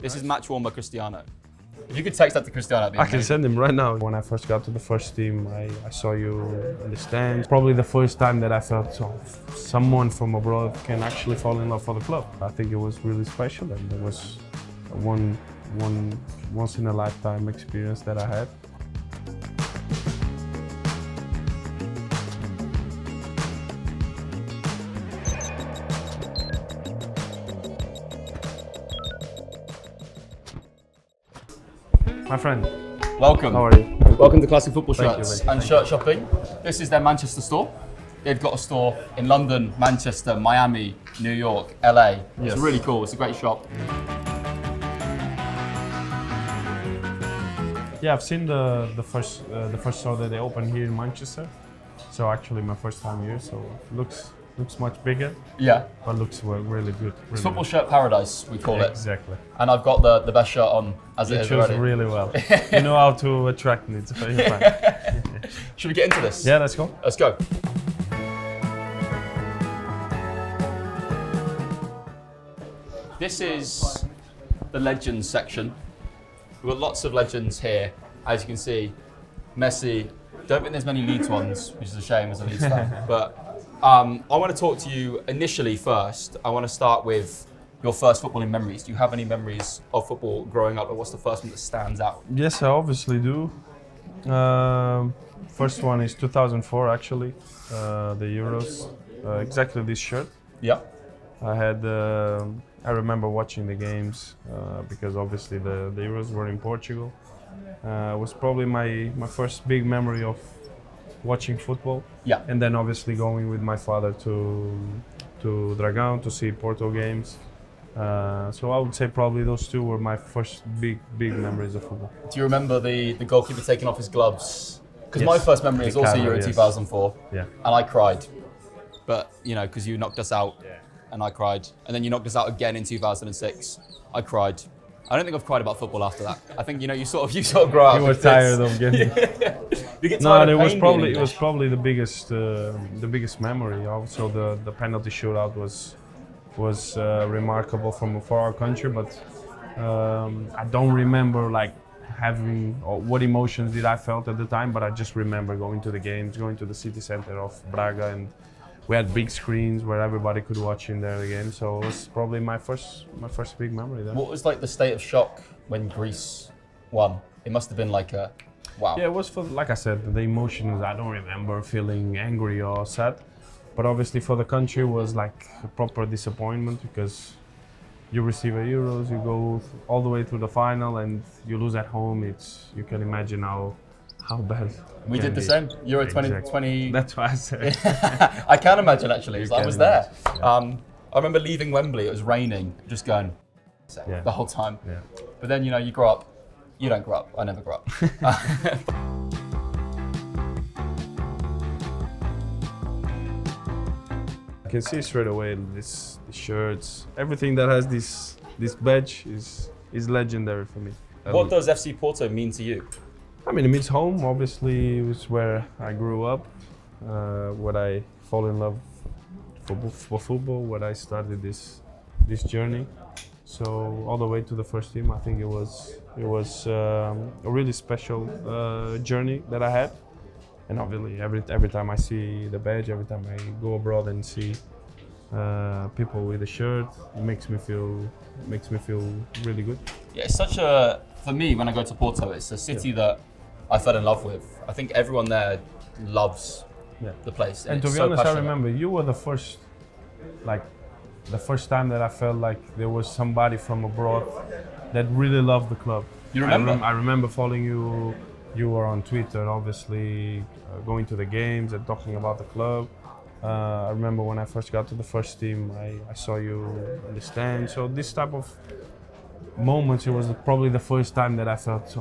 This is match warmer Cristiano. If you could text that to Cristiano, I can send him right now. When I first got to the first team, I saw you in the stands. Probably the first time that I felt someone from abroad can actually fall in love for the club. I think it was really special, and it was one once in a lifetime experience that I had. My friend. Welcome. How are you? Welcome to Classic Football Thank Shirts you, and Shirt Shopping. This is their Manchester store. They've got a store in London, Manchester, Miami, New York, LA. It's Yes. really cool. It's a great shop. Yeah, I've seen the first store that they opened here in Manchester. So actually my first time here. So looks much bigger, Yeah. but looks really good. It's Football Shirt Paradise, we call it. Exactly. And I've got the best shirt on as it You is chose already. really well. You know how to attract me. It's very fun. Should we get into this? Yeah, let's go. Let's go. This is the legends section. We've got lots of legends here, as you can see. Messi. Don't think there's many Leeds ones, which is a shame as a Leeds fan. But I want to talk to you initially first. I want to start with your first footballing memories. Do you have any memories of football growing up, or what's the first one that stands out? Yes, I obviously do. First one is 2004 actually, the Euros. Exactly this shirt. Yeah. I remember watching the games because obviously the Euros were in Portugal. It was probably my first big memory of watching football. Yeah. And then obviously going with my father to Dragão to see Porto games. So I would say probably those two were my first big memories of football. Do you remember the goalkeeper taking off his gloves? Because Yes. my first memory is also Ricardo, Euro yes. 2004. Yeah. And I cried. But, you know, because you knocked us out and I cried. And then you knocked us out again in 2006. I cried. I don't think I've cried about football after that. I think, you know, you sort of grow up. You were with this. tired of getting. You get No, tired of it was pain probably being it was English. probably the biggest memory. Also, the penalty shootout was remarkable for our country, but I don't remember like having or what emotions did I felt at the time. But I just remember going to the games, going to the city center of Braga, and we had big screens where everybody could watch in there the game. So it was probably my first big memory there. What was like the state of shock when Greece won? It must have been like a wow. Yeah, it was for, like I said, the emotions. I don't remember feeling angry or sad, but obviously for the country it was like a proper disappointment because you receive a Euros, you go all the way through the final, and you lose at home. You can imagine how bad. We it did can the be. same. Euro Exactly. 2020. That's why I said. I can imagine actually. You I can was there. imagine, I remember leaving Wembley. It was raining, just going Yeah. the whole time. Yeah. But then, you know, you grow up. You don't grow up. I never grew up. I can see straight away this shirts, everything that has this badge is legendary for me. What does FC Porto mean to you? I mean, it means home. Obviously, it was where I grew up, where I fall in love for football, where I started this journey. So all the way to the first team, I think it was a really special journey that I had. And obviously, every time I see the badge, every time I go abroad and see people with the shirt, it makes me feel really good. Yeah, it's such a, for me, when I go to Porto, it's a city that I fell in love with. I think everyone there loves the place. And to it's be so honest, I passionate. remember you were the first time that I felt like there was somebody from abroad that really loved the club. You remember? I remember following you. You were on Twitter, obviously, going to the games and talking about the club. I remember when I first got to the first team, I saw you in the stand. So this type of moments, it was probably the first time that I felt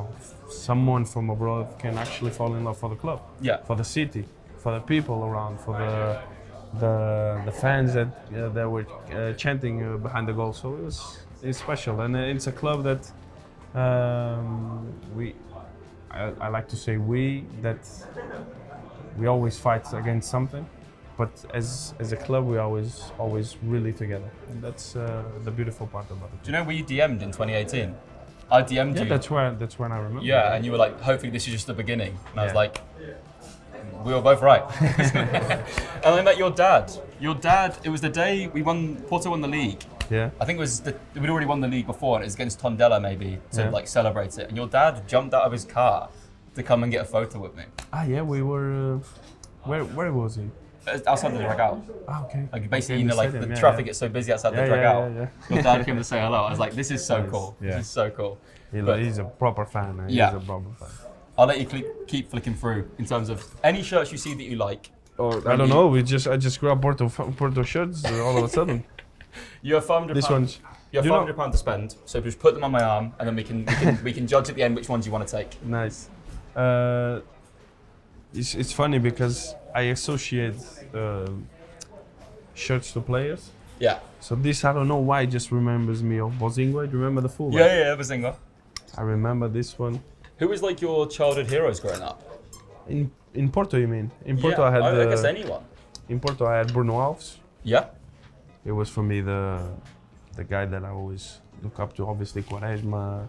someone from abroad can actually fall in love for the club, for the city, for the people around, for the fans that were chanting behind the goal. So it's special, and it's a club that I like to say we always fight against something. but as a club, we always really together, and that's the beautiful part about it. Do you know we DM'd in 2018? I DM'd Yeah, you. that's when I remember. Yeah, and you were like, hopefully this is just the beginning. And I was Yeah. like, we were both right. And I met your dad. Your dad, it was the day Porto won the league. Yeah. I think it was we'd already won the league before, and it was against Tondela maybe to Yeah. like celebrate it. And your dad jumped out of his car to come and get a photo with me. Ah, yeah, we were. Where was he? Outside the dugout. Ah, okay. Like basically, Okay, you know, the like stadium, the yeah, traffic yeah. gets so busy outside the Yeah, dugout. yeah. Your dad came to say hello. I was like, this is so Nice, cool. yeah. This is so cool. He's a proper fan. Yeah. He's a proper fan. I'll let you keep flicking through in terms of any shirts you see that you like. Or I don't know. I just grabbed Porto shirts all of a sudden. You have £500. This one's. You have you know- £500 to spend, so just put them on my arm, and then we can judge at the end which ones you want to take. Nice. It's funny because I associate shirts to players. Yeah. So this, I don't know why, just remembers me of Bozingo. Do you remember the fullback? Yeah, Bazinga. I remember this one. Who was like your childhood heroes growing up? In Porto, you mean? In Porto, yeah, I had I guess anyone. in Porto I had Bruno Alves. Yeah. It was for me the guy that I always look up to. Obviously Quaresma,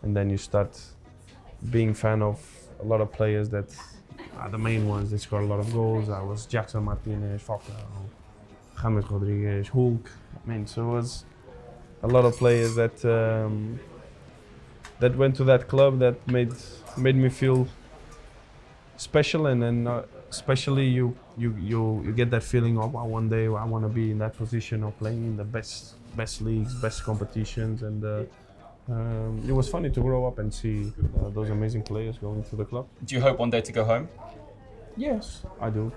and then you start being fan of a lot of players that are the main ones. They score a lot of goals. I was Jackson Martinez, Falcao, James Rodriguez, Hulk. I mean, so it was a lot of players that that went to that club that made me feel special, and then especially you get that feeling of one day I want to be in that position of playing in the best leagues, best competitions, and it was funny to grow up and see those amazing players going to the club. Do you hope one day to go home? Yes, I do.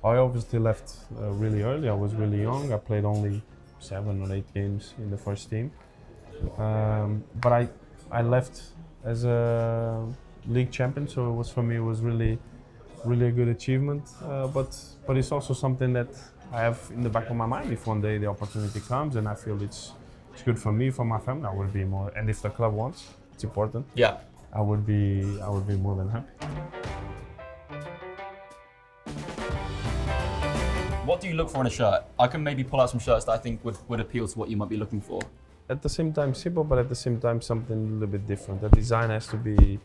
I obviously left really early. I was really young. I played only 7 or 8 games in the first team, but I left as a league champion. So it was really a good achievement. But it's also something that I have in the back of my mind. If one day the opportunity comes and I feel it's good for me, for my family, I would be more. And if the club wants, it's important. Yeah. I would be more than happy. What do you look for in a shirt? I can maybe pull out some shirts that I think would appeal to what you might be looking for. At the same time simple, but at the same time something a little bit different. The design has to be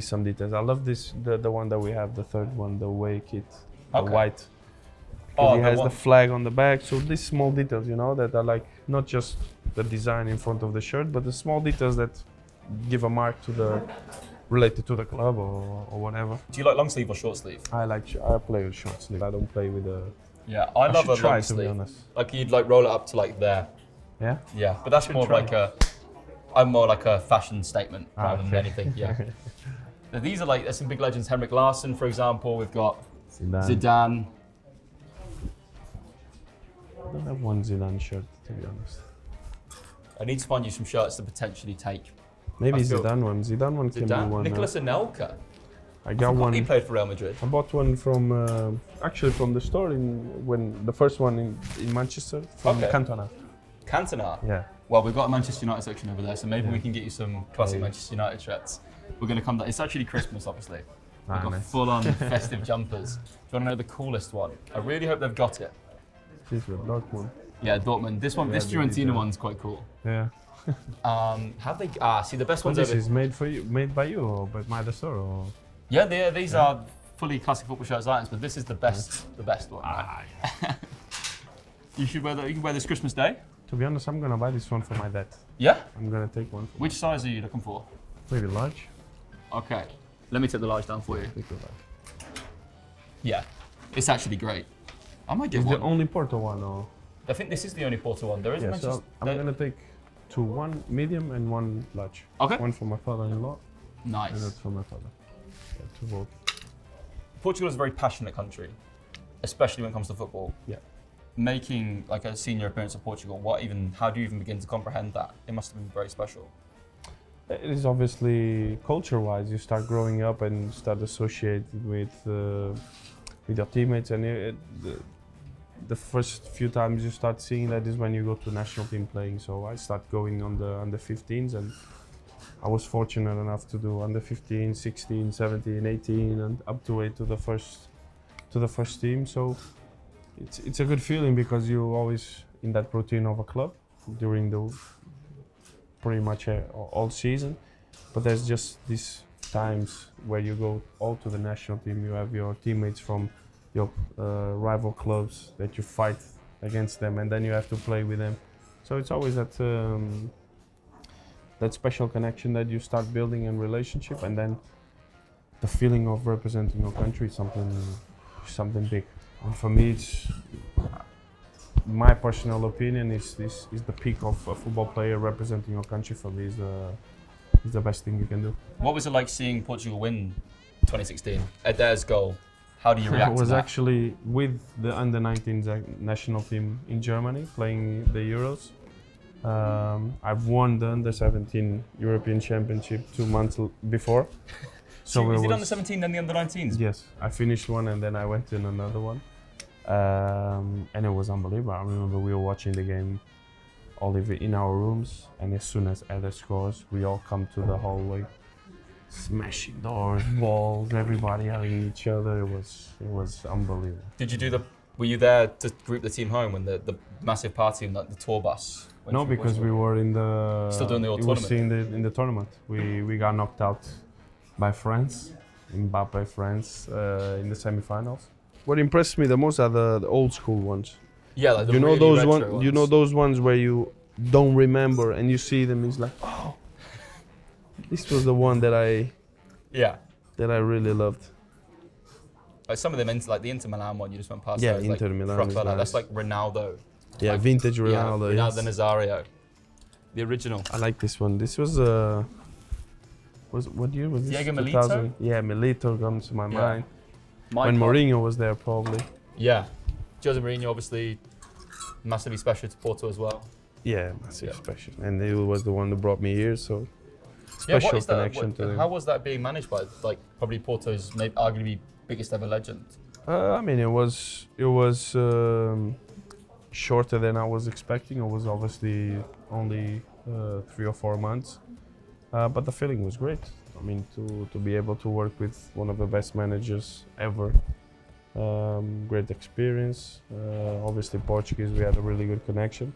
some details. I love the one that we have, the third one, the away kit, the Okay. white. Oh, It the has one- the flag on the back. So these small details, that are like not just the design in front of the shirt, but the small details that give a mark related to the club or whatever. Do you like long sleeve or short sleeve? I play with short sleeve. I don't play with a. Yeah, I love a should try, long to be sleeve. honest. Like you'd like roll it up to like there. Yeah. Yeah, but that's more of try. I'm more like a fashion statement rather than okay. anything. Yeah. Now, these are there's some big legends. Henrik Larsson, for example. We've got Zidane. Zidane. I don't have one Zidane shirt, to be honest. I need to find you some shirts to potentially take. Maybe I feel- Zidane one. Zidane one can be Zidane, one. Nicolas Anelka. I got He one. played for Real Madrid. I bought one from actually from the store when the first one in Manchester from Okay. Cantona. Cantona. Yeah. Well, we've got a Manchester United section over there, so maybe Yeah. we can get you some classic Yeah. Manchester United shirts. We're going to come down. It's actually Christmas, obviously. We've got Nice. full-on festive jumpers. Do you want to know the coolest one? I really hope they've got it. This with Dortmund. Yeah, Dortmund. This one, this Yeah, they did Fiorentina that. one's quite cool. Yeah. Have they? See, the best Well, ones this over. is made by you or by the store or? Yeah, these are fully classic football shirts items, but this is the best one. Right? You should wear You can wear this Christmas Day. To be honest, I'm gonna buy this one for my dad. Yeah. I'm gonna take one. For Which size are you looking for? maybe large. Okay. Let me take the large down for you. Take the large. Yeah. It's actually great. I might get Is one. the only Porto one or? I think this is the only Porto one. There is a Yeah, Manchester. so I'm gonna take two, one medium and one large. Okay. One for my father-in-law and Nice. that's for my father. Yeah, two both. Portugal is a very passionate country, especially when it comes to football. Yeah. Making like a senior appearance of Portugal, how do you even begin to comprehend that? It must have been very special. It is obviously culture-wise. You start growing up and start associated with your teammates, and the first few times you start seeing that is when you go to national team playing. So I start going on the under 15s, and I was fortunate enough to do under 15, 16, 17, 18, and up to the first to the first team. So it's a good feeling because you're always in that routine of a club during the pretty much all season. But there's just these times where you go all to the national team. You have your teammates from your rival clubs that you fight against them, and then you have to play with them. So it's always that that special connection that you start building in relationship, and then the feeling of representing your country is something big. And for me, it's my personal opinion is the peak of a football player representing your country. For me, is the best thing you can do. What was it like seeing Portugal win 2016? Eder's goal. How do you react I was to that? actually with the under-19 national team in Germany playing the Euros. I've won the under-17 European Championship 2 months before. So is it under 17 and the under 19s? Yes, I finished one and then I went in another one. And it was unbelievable. I remember we were watching the game all in our rooms, and as soon as Eder scores, we all come to the hallway, smashing doors, walls, everybody hugging each other. It was unbelievable. Were you there to group the team home when the massive party and the tour bus? No, because we were in the still doing the old tournament. In the tournament, we got knocked out by France, Mbappe France, in the semi-finals. What impressed me the most are the old school ones. Yeah, like the you know really those retro ones. You know those ones where you don't remember and you see them. It's like, oh, this was the one that I really loved. Like some of them, like the Inter Milan one, you just went past. Yeah, those, Inter like, Milan. Is nice. That's like Ronaldo. Yeah, like, vintage Ronaldo. Yeah, yes. Ronaldo Nazario, the original. I like this one. This was what year was this? Diego 2000? Milito? Yeah, Milito comes to my mind. When Mourinho was there, probably. Yeah, Jose Mourinho obviously massively special to Porto as well. Yeah, massive special, and he was the one who brought me here, so special connection to him. How was that being managed by like probably Porto's maybe arguably biggest ever legend? I mean, it was shorter than I was expecting. It was obviously only 3 or 4 months, but the feeling was great. I mean, to be able to work with one of the best managers ever, great experience. Obviously, Portuguese, we had a really good connection.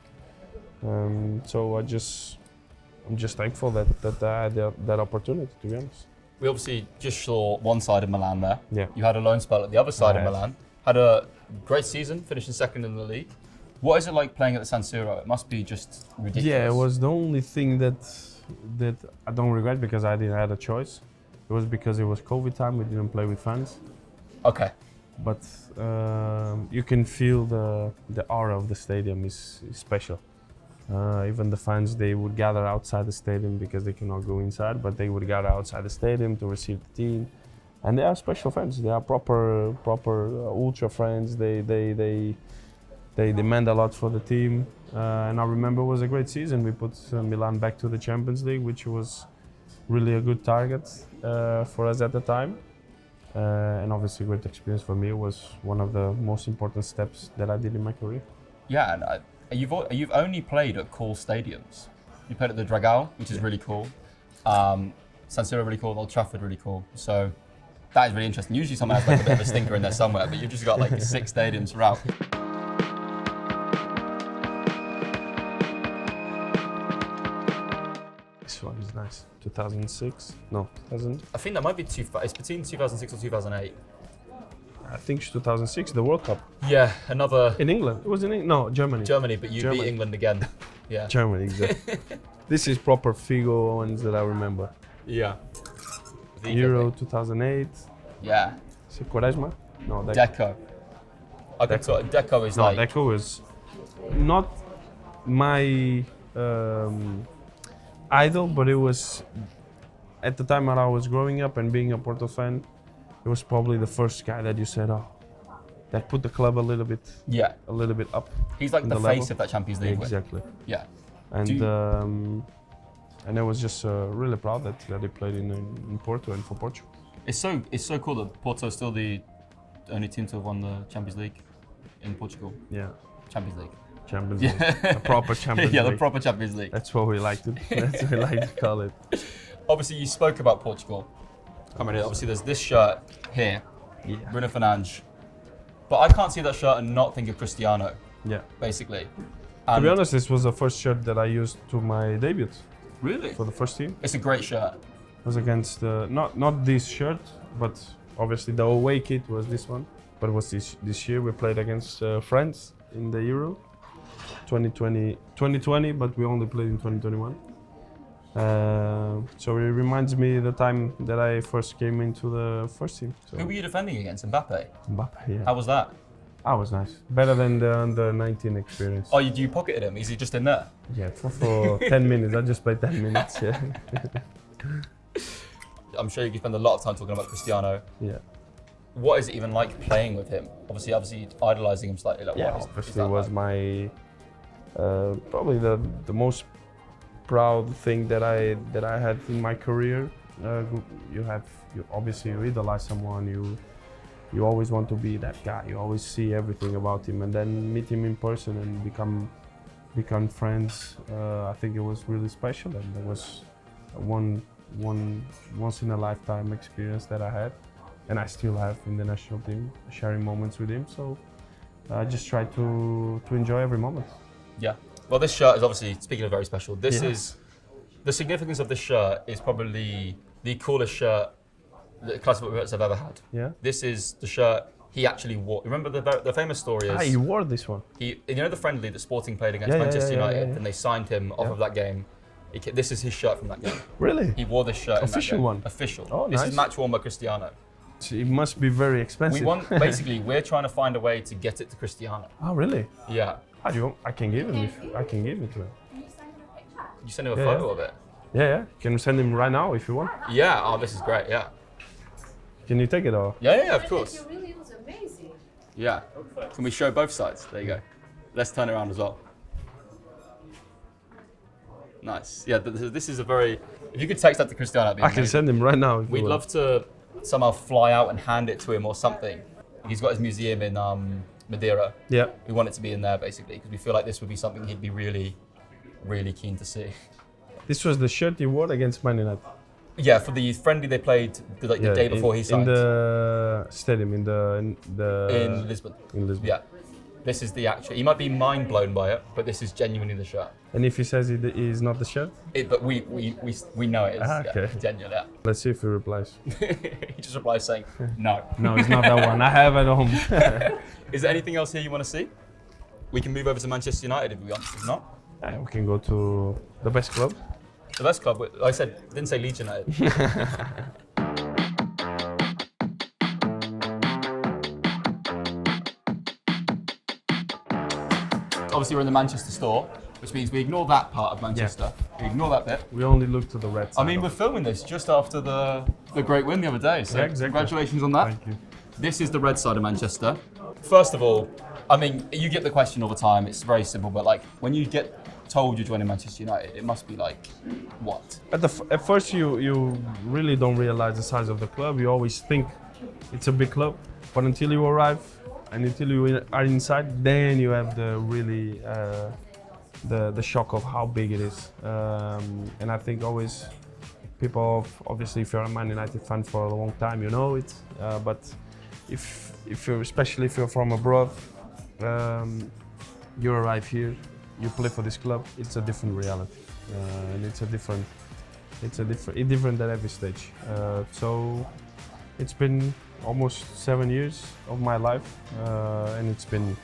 So I'm just thankful that I had that opportunity, to be honest. We obviously just saw one side of Milan there. Yeah. You had a loan spell at the other side of Milan. Had a great season, finishing second in the league. What is it like playing at the San Siro? It must be just ridiculous. Yeah, it was the only thing that I don't regret because I didn't have a choice. It was because it was COVID time. We didn't play with fans. Okay. But you can feel the aura of the stadium is special. Even the fans, they would gather outside the stadium because they cannot go inside, but they would gather outside the stadium to receive the team. And they are special fans. They are proper ultra fans. They demand a lot for the team. And I remember it was a great season. We put Milan back to the Champions League, which was really a good target for us at the time. And obviously, great experience for me. It was one of the most important steps that I did in my career. Yeah, and you've only played at cool stadiums. You played at the Dragao, which is really cool. San Siro really cool, Old Trafford really cool. So that is really interesting. Usually someone has like a bit of a stinker in there somewhere, but you've just got like 6 stadiums throughout. This one is nice. 2006? No, 2000. I think that might be it's between 2006 or 2008. I think it's 2006, the World Cup. Yeah, another... In England? It was in No, Germany. Germany, but you beat England again. Yeah. Germany, exactly. This is proper Figo ones that I remember. Yeah. Euro 2008. Yeah. Is it Quaresma? No, Deco. Deco is like... No, Deco is not my idol, but it was... At the time when I was growing up and being a Porto fan, it was probably the first guy that you said, oh, that put the club a little bit up. He's like the face of that Champions League. Exactly. Yeah. And I was just really proud that he played in Porto and for Portugal. It's so cool that Porto is still the only team to have won the Champions League in Portugal. Yeah. Champions League. Champions League. The proper Champions League. Yeah, the proper Champions League. That's what we like to call it. Obviously, you spoke about Portugal. Obviously, there's this shirt here. Yeah. Bruno Fernandes. But I can't see that shirt and not think of Cristiano, Yeah. basically. To And be honest, this was the first shirt that I used to my debut really, for the first team. it's a great shirt. It was against not this shirt, but obviously the away kit was this one. But it was this year we played against France in the Euro 2020, but we only played in 2021. So it reminds me the time that I first came into the first team. So Who were you defending against? Mbappe. Mbappe, yeah. How was that? That was nice. Better than the under 19 experience. Oh, you pocketed him? Is he just in there? Yeah, for 10 minutes. I just played 10 minutes. Yeah. I'm sure you can spend a lot of time talking about Cristiano. Yeah. What is it even like playing with him? Obviously idolizing him slightly. Like, Yeah, wow, is obviously that it was like? my probably the most proud thing that I had in my career. You obviously idolize someone. You always want to be that guy. You always see everything about him, and then meet him in person and become friends. I think it was really special, and it was one once in a lifetime experience that I had, and I still have in the national team, sharing moments with him. So I just try to enjoy every moment. Yeah. Well, this shirt is obviously, speaking of very special, this Yeah. is, the significance of this shirt is probably the coolest shirt that Classic Footballers have ever had. Yeah. This is the shirt he actually wore. Remember the famous story is, You wore this one. you know the friendly that Sporting played against Yeah, yeah, Manchester yeah, yeah, United, yeah. and they signed him off Yeah. of that game. This is his shirt from that game. Really? He wore this shirt. Official in that game. one? Official. Oh, This nice. is match worn by Cristiano. It must be very expensive. We want, basically, we're trying to find a way to get it to Cristiano. Oh, really? Yeah. How do you? I can give him. I can give it to him. You send him a Yeah, photo yeah. of it. Yeah. Can you send him right now if you want? Yeah. Oh, this is great. Yeah. Can you take it or? Yeah, of course. It really was amazing. Yeah. Can we show both sides? There you go. Let's turn it around as well. Nice. Yeah, this is a very... If you could text that to Cristiano, that'd be I can amazing. send him right now. If We'd you want. love to somehow fly out and hand it to him or something. He's got his museum in Madeira. Yeah. We want it to be in there, basically, because we feel like this would be something he'd be really, really keen to see. This was the shirt he wore against Man United. Yeah, for the friendly they played the day before he signed in the stadium in Lisbon. in Lisbon. Yeah. This is the actual... He might be mind blown by it, but this is genuinely the shirt. And if he says it is not the shirt, But we know it is. Okay. Yeah, genuine, yeah. let's see if he replies. He just replies saying, no. No, it's not that one. I have at home. Is there anything else here you want to see? We can move over to Manchester United if we want. If not, We can go to the best club. the best club, like I said, didn't say Leeds United. Obviously, we're in the Manchester store, which means we ignore that part of Manchester. We ignore that bit. We only look to the red I side. mean, we're filming this just after the great win the other day, so Yeah, exactly. congratulations on that. Thank you. This is the red side of Manchester. First of all, I mean, you get the question all the time. It's very simple, but like when you get told you're joining Manchester United, it must be like, what? At first, you really don't realize the size of the club. You always think it's a big club, but until you arrive and until you are inside, then you have the really the shock of how big it is. And I think always people, obviously, if you're a Man United fan for a long time, you know it. But if you're, especially if you're from abroad, you arrive here, you play for this club, it's a different reality, and it's different at every stage. So it's been almost 7 years of my life, and it's been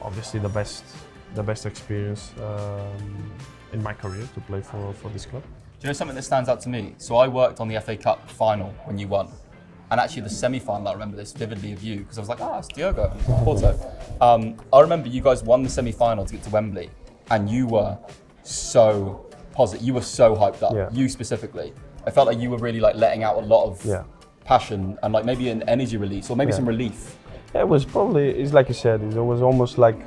obviously the best experience in my career to play for this club. Do you know something that stands out to me? So I worked on the FA Cup final when you won. And actually the semi-final, I remember this vividly of you, because I was like, it's Diogo, Porto. I remember you guys won the semi-final to get to Wembley, and you were so positive, you were so hyped up, Yeah. you specifically. I felt like you were really like letting out a lot of passion and like maybe an energy release, or maybe some relief. Yeah, it was probably, it's like you said, it was almost like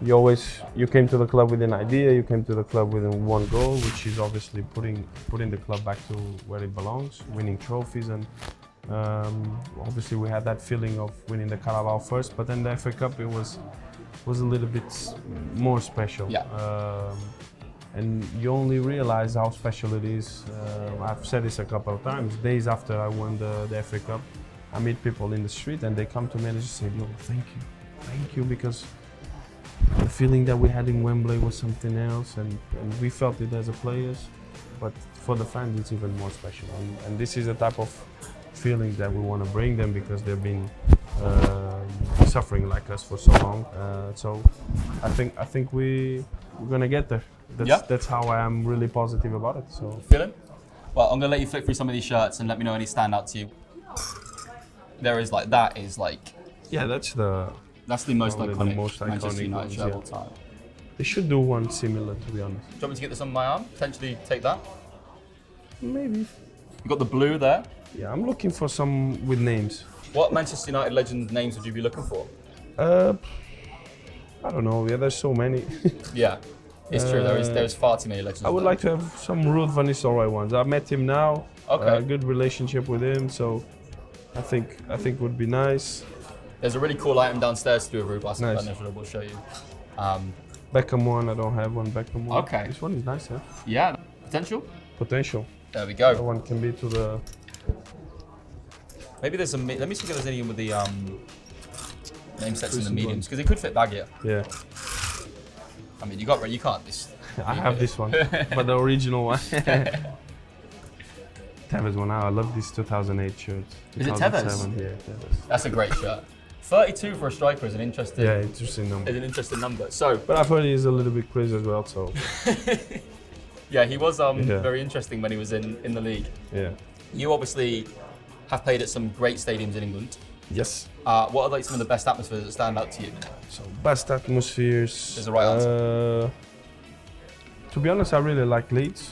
you came to the club with an idea, you came to the club with one goal, which is obviously putting the club back to where it belongs, winning trophies, and obviously we had that feeling of winning the Carabao first, but then the FA Cup it was a little bit more special. Yeah. And you only realize how special it is. I've said this a couple of times. Days after I won the FA Cup, I meet people in the street and they come to me and they just say, Diogo, thank you, because the feeling that we had in Wembley was something else, and we felt it as a players, but for the fans it's even more special. And this is the type of feeling that we want to bring them, because they've been suffering like us for so long. So I think we're gonna get there. That's how I am really positive about it. So feeling? Well, I'm gonna let you flick through some of these shirts and let me know any stand out to you. That is like yeah, that's the most iconic, the most Manchester iconic United ones, shirt of all time. They should do one similar, to be honest. Do you want me to get this on my arm? Potentially take that? Maybe. You've got the blue there. Yeah, I'm looking for some with names. What Manchester United legend names would you be looking for? I don't know. Yeah, there's so many. Yeah, it's true. There's far too many legends. I would like to have some Ruud van Nistelrooy ones. I met him now. Okay. Good relationship with him, so I think would be nice. There's a really cool item downstairs to do with Ruud. Nice. We'll show you. Beckham one. I don't have one. Beckham one. Okay. This one is nice, huh? Yeah. Potential. There we go. That one can be to the. Maybe there's some. Let me see if there's anything with the name sets in the mediums, because it could fit baggier. Yeah. I mean, you can't. I have this one, but the original one. Tevez one. I love this 2008 shirt. Is it Tevez? Yeah, Tevez. That's a great shirt. 32 for a striker is an interesting. Yeah, interesting number. Is an interesting number. So. But I've heard he's a little bit crazy as well. So. Yeah, he was very interesting when he was in the league. Yeah. You obviously have played at some great stadiums in England. Yes. What are like some of the best atmospheres that stand out to you? So best atmospheres. There's a right answer. To be honest, I really like Leeds.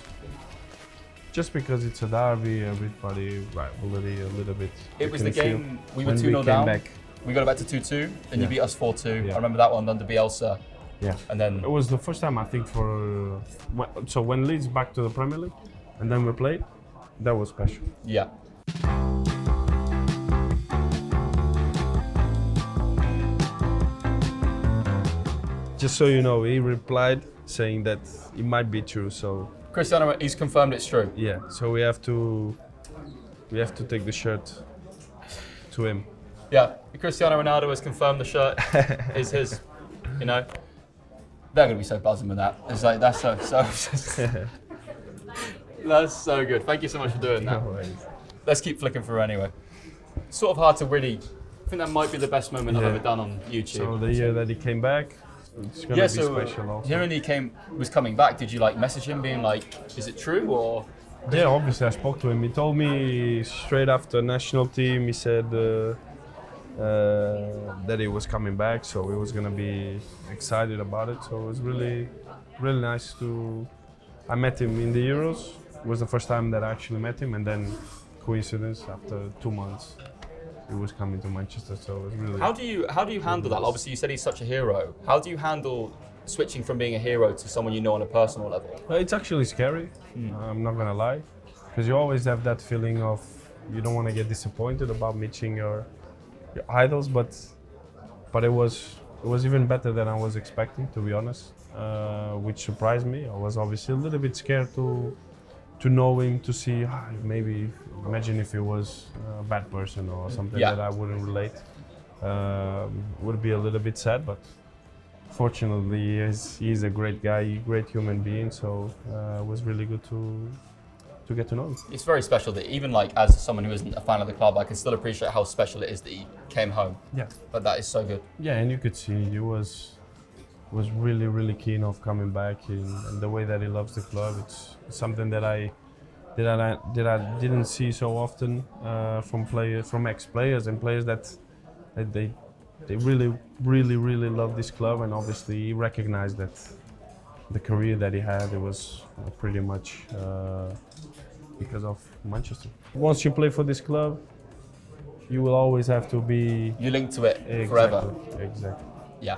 Just because it's a derby, everybody rivalry a little bit. It was the game we were 2-0 down. Back. We got it back to 2-2, then you beat us 4-2. Yeah. I remember that one under Bielsa. Yeah. And then it was the first time I think so when Leeds back to the Premier League, and then we played, that was special. Yeah. Just so you know, he replied saying that it might be true. So Cristiano, he's confirmed it's true. Yeah. So we have to take the shirt to him. Yeah. Cristiano Ronaldo has confirmed the shirt is his. You know, they're gonna be so buzzing with that. It's like that's so. That's so good. Thank you so much for doing that. No worries. Let's keep flicking through anyway. Sort of hard to really. I think that might be the best moment I've ever done on YouTube. So the year that he came back, it's gonna be special also. Here when he was coming back, did you like message him being like, is it true or? Yeah, obviously I spoke to him. He told me straight after national team, he said that he was coming back, so he was gonna be excited about it. So it was really, really nice to. I met him in the Euros. It was the first time that I actually met him, and then coincidence after 2 months, he was coming to Manchester. So it was really. How do you handle that? Obviously, you said he's such a hero. How do you handle switching from being a hero to someone you know on a personal level? It's actually scary. I'm not gonna lie, because you always have that feeling of you don't want to get disappointed about meeting your idols, but it was even better than I was expecting, to be honest, which surprised me. I was obviously a little bit scared to know him, to see maybe imagine if he was a bad person or something that I wouldn't relate. Would be a little bit sad, but fortunately he's a great guy, great human being, so it was really good to get to know him. It's very special that even like as someone who isn't a fan of the club, I can still appreciate how special it is that he came home. Yeah. But that is so good. Yeah, and you could see he was really, really keen of coming back, and the way that he loves the club. It's something that I didn't see so often from ex-players and players that they really, really, really love this club, and obviously he recognized that the career that he had, it was pretty much because of Manchester. Once you play for this club, you will always have to be. You link to it forever. Exactly. Yeah,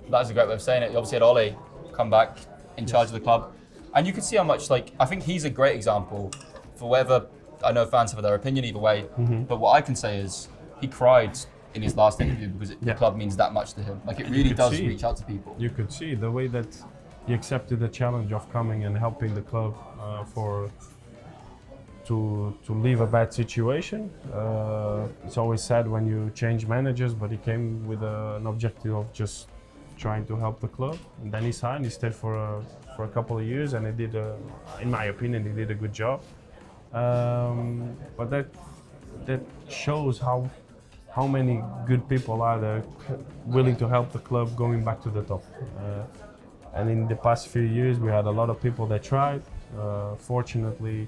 that's a great way of saying it. You obviously had Ole come back in charge of the club, and you can see how much I think he's a great example for whatever. I know fans have their opinion either way, but what I can say is he cried in his last interview because the club means that much to him. Like it really does reach out to people. You could see the way that he accepted the challenge of coming and helping the club to leave a bad situation. It's always sad when you change managers, but he came with an objective of just trying to help the club. And then he signed. He stayed for a couple of years, and he did, in my opinion, he did a good job. But that shows how many good people are there willing to help the club going back to the top. And in the past few years, we had a lot of people that tried. Fortunately,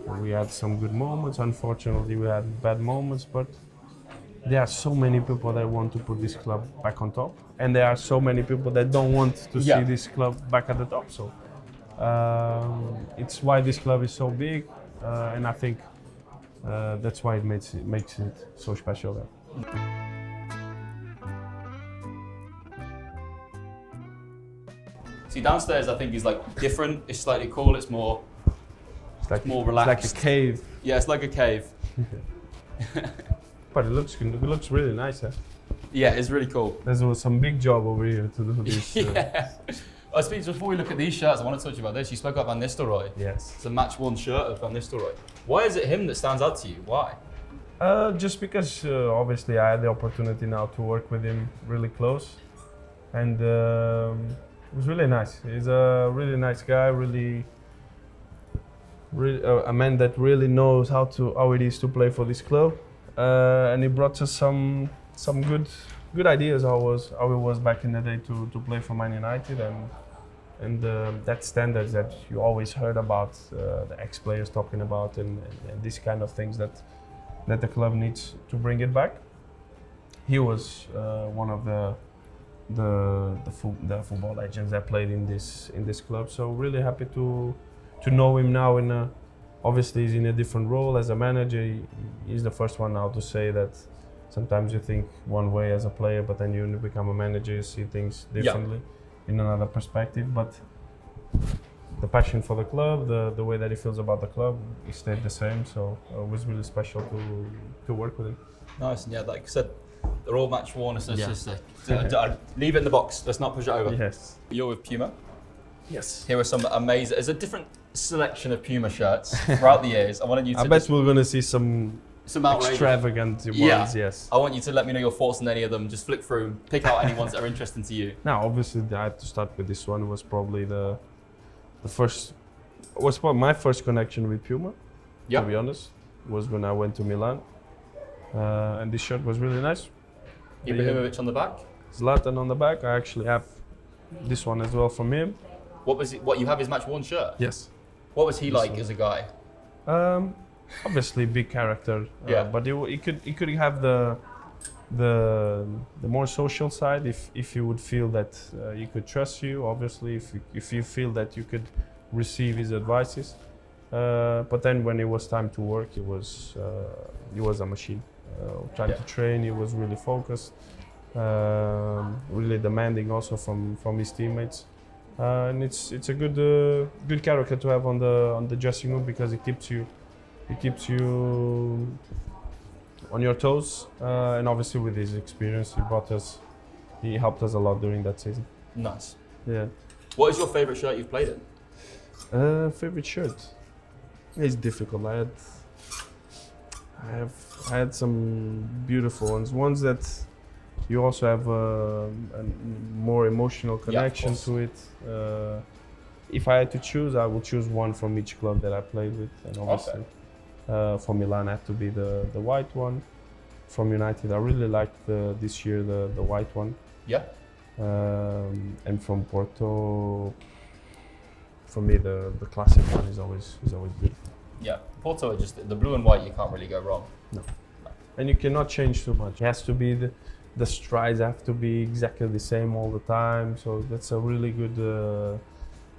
we had some good moments. Unfortunately, we had bad moments. But there are so many people that want to put this club back on top, and there are so many people that don't want to see this club back at the top. So it's why this club is so big, and I think that's why it makes it so special there. See, downstairs I think is like different. It's slightly cool. It's more more relaxed. It's like a cave. Yeah, it's like a cave. But it looks really nice. Yeah, it's really cool. There's some big job over here to do this. Yeah. I suppose before we look at these shirts, I want to talk to you about this. You spoke about Van Nistelrooy. Yes. It's a match-worn shirt of Van Nistelrooy. Why is it him that stands out to you? Why? Just because obviously I had the opportunity now to work with him really close, and it was really nice. He's a really nice guy, really a man that really knows how it is to play for this club, and he brought us some good ideas how it was back in the day to play for Man United, and that standards that you always heard about the ex-players talking about, and these kind of things that the club needs to bring it back. He was one of the football legends that played in this club. So really happy to know him now. Obviously he's in a different role as a manager. He's the first one now to say that sometimes you think one way as a player, but then you become a manager, you see things differently in another perspective. But the passion for the club, the way that he feels about the club, he stayed the same. So it was really special to work with him. Nice, and yeah, like I said, they're all match worn. So it's just leave it in the box. Let's not push it over. Yes. You're with Puma. Yes. Here are some amazing. There's a different selection of Puma shirts throughout the years. I wanted you to. I bet we're gonna see some extravagant ones. Yes. I want you to let me know your thoughts on any of them. Just flick through, pick out any ones that are interesting to you. Now, obviously, I had to start with this one. It was probably the first. Was probably my first connection with Puma. To be honest, was when I went to Milan, and this shirt was really nice. Ibrahimovic on the back. Zlatan on the back. I actually have this one as well from him. What was it? What you have his match-worn shirt? Yes. What was he like as a guy? Obviously, big character. Yeah. But he could have the more social side if you would feel that he could trust you. Obviously, if you feel that you could receive his advices. But then when it was time to work, he was a machine. Trying to train, he was really focused, really demanding also from his teammates. And it's a good character to have on the dressing room, because it keeps you on your toes, and obviously with his experience he helped us a lot during that season. Nice. Yeah. What is your favorite shirt you've played in? Favorite shirt? It's difficult. I had some beautiful ones that you also have a more emotional connection to it. If I had to choose, I would choose one from each club that I played with, and obviously for Milan it had to be the white one. From United, I really liked this year the white one. Yeah. And from Porto, for me the classic one is always beautiful. Yeah, Porto, just the blue and white, you can't really go wrong. No. And you cannot change too much. It has to be the strides have to be exactly the same all the time. So that's a really good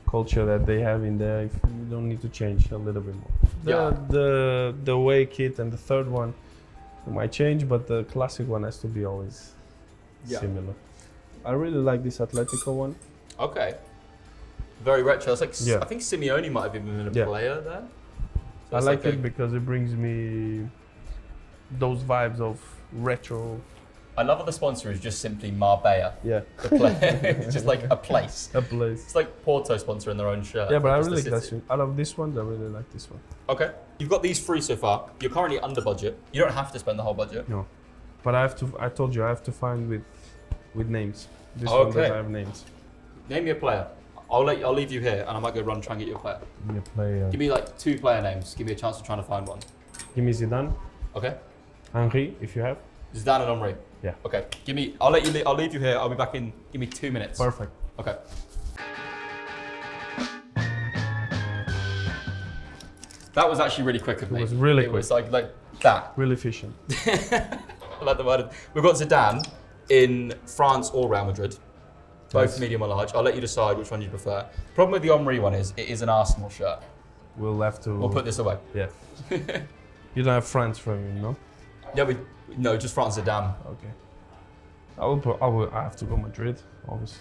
culture that they have in there. If you don't need to change a little bit more. The away kit and the third one might change, but the classic one has to be always similar. I really like this Atletico one. Okay. Very retro. It's like I think Simeone might have even been a player there. So I like it because it brings me those vibes of retro I love how the sponsor is just simply Marbella. Yeah. It's just like a place. A place. It's like Porto sponsoring their own shirt. Yeah, but I just really the like that city. one. I love this one. I really like this one. Okay. You've got these 3 so far. You're currently under budget. You don't have to spend the whole budget. No, but I have to. I told you I have to find with names. This one Okay. doesn't have names. Name me a player. I'll leave you here, and I might go run and try and get you a player. Give me a player. Give me like 2 player names. Give me a chance of trying to find one. Give me Zidane, Okay. Henry, if you have. Zidane and Omri. Yeah. Okay. Give me. I'll let you. I'll leave you here. I'll be back in. Give me 2 minutes. Perfect. Okay. That was actually really quick of me. It was really quick. It was like that. Really efficient. I like the word. We've got Zidane in France or Real Madrid. Both Nice. medium or large. I'll let you decide which one you prefer. Problem with the Omri one is it is an Arsenal shirt. We'll have to. We'll put this away. Yeah. You don't have France from him, no? No, just France Zidane. Okay. I have to go Madrid, obviously.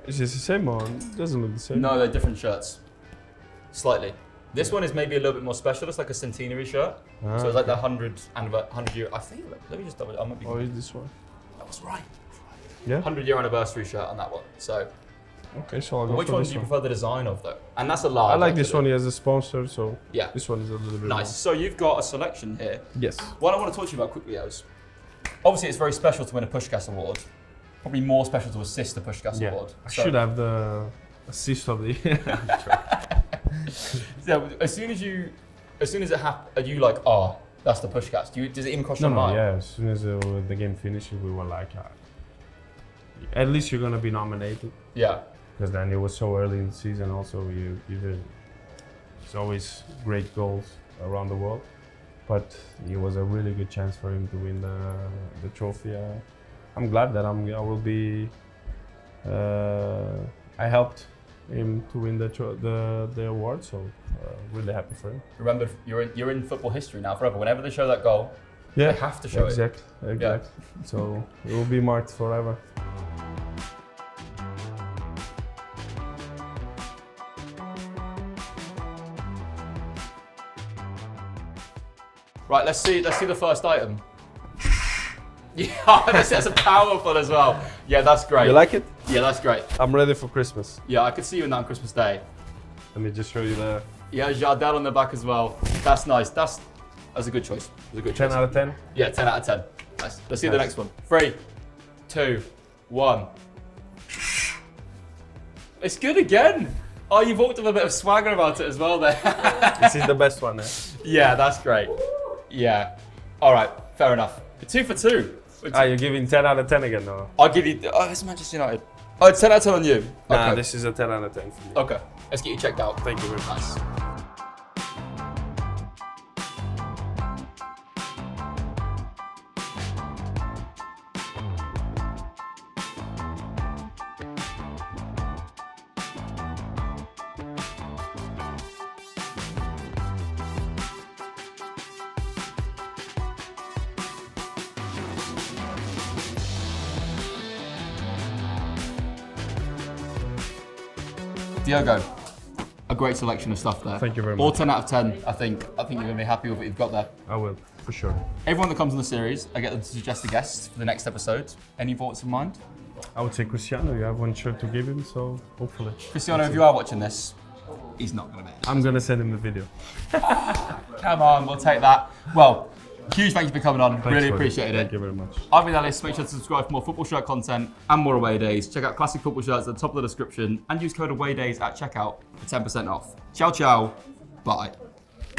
Is this the same or doesn't look the same? No, they're different shirts. Slightly. This one is maybe a little bit more special. It's like a centenary shirt. So it's like the 100 year. I think. Let me just double. I might be. Or is this one? That was right. Yeah. 100-year anniversary shirt on that one. So, Okay, so I'll go which for one this do you one. prefer the design of though? And that's a large. I like this actually. one. He has a sponsor, so Yeah. this one is a little bit Nice. So you've got a selection here. more. Yes. What I want to talk to you about quickly is, obviously it's very special to win a Pushkas award. Probably more special to assist the Pushkas Yeah. award. I So- should have the assist of the year. So as soon as it happens, are you like, oh, that's the Pushkas? Does it even cross No, your no, mind? yeah. As soon as the game finishes, we were like, at least you're gonna be nominated. Yeah. Because then it was so early in the season. Also, you did. It's always great goals around the world, but it was a really good chance for him to win the trophy. I'm glad that I will be. I helped him to win the award, so really happy for him. Remember, you're in football history now forever. Whenever they show that goal, Yeah, they have to show it. Exactly. So it will be marked forever. Right, let's see the first item. Yeah, that's powerful as well. Yeah, that's great. You like it? Yeah, that's great. I'm ready for Christmas. Yeah, I could see you in that on Christmas Day. Let me just show you the Yeah, Jardel on the back as well. That's nice. That's a good choice. That's a good 10 choice. out of 10. Yeah, 10 out of 10. Nice. Let's see the Nice. next one. 3, 2, 1. It's good again. Oh, you've walked with a bit of swagger about it as well there. This is the best one. Yeah, that's great. Yeah. All right, fair enough. 2 for 2. You're giving 10 out of 10 again, no? I'll give you. Oh, it's Manchester United. Oh, it's 10 out of 10 on you. Nah, Okay. this is a 10 out of 10 for me. Okay. Let's get you checked out. Thank you very much. Nice. Diogo, a great selection of stuff there. Thank you very All much. 10 out of 10, I think. I think you're going to be happy with what you've got there. I will, for sure. Everyone that comes on the series, I get them to suggest a guest for the next episode. Any thoughts in mind? I would say Cristiano, you have one shirt to give him, so hopefully. Cristiano, if you are watching this, he's not going to be. I'm gonna send him the video. Come on, we'll take that. Well, huge thank you for coming on. Thanks, Really buddy. appreciated Thank it. you very much. I've been Alice. Make sure to subscribe for more football shirt content and more away days. Check out classic football shirts at the top of the description and use code awaydays at checkout for 10% off. Ciao, ciao. Bye.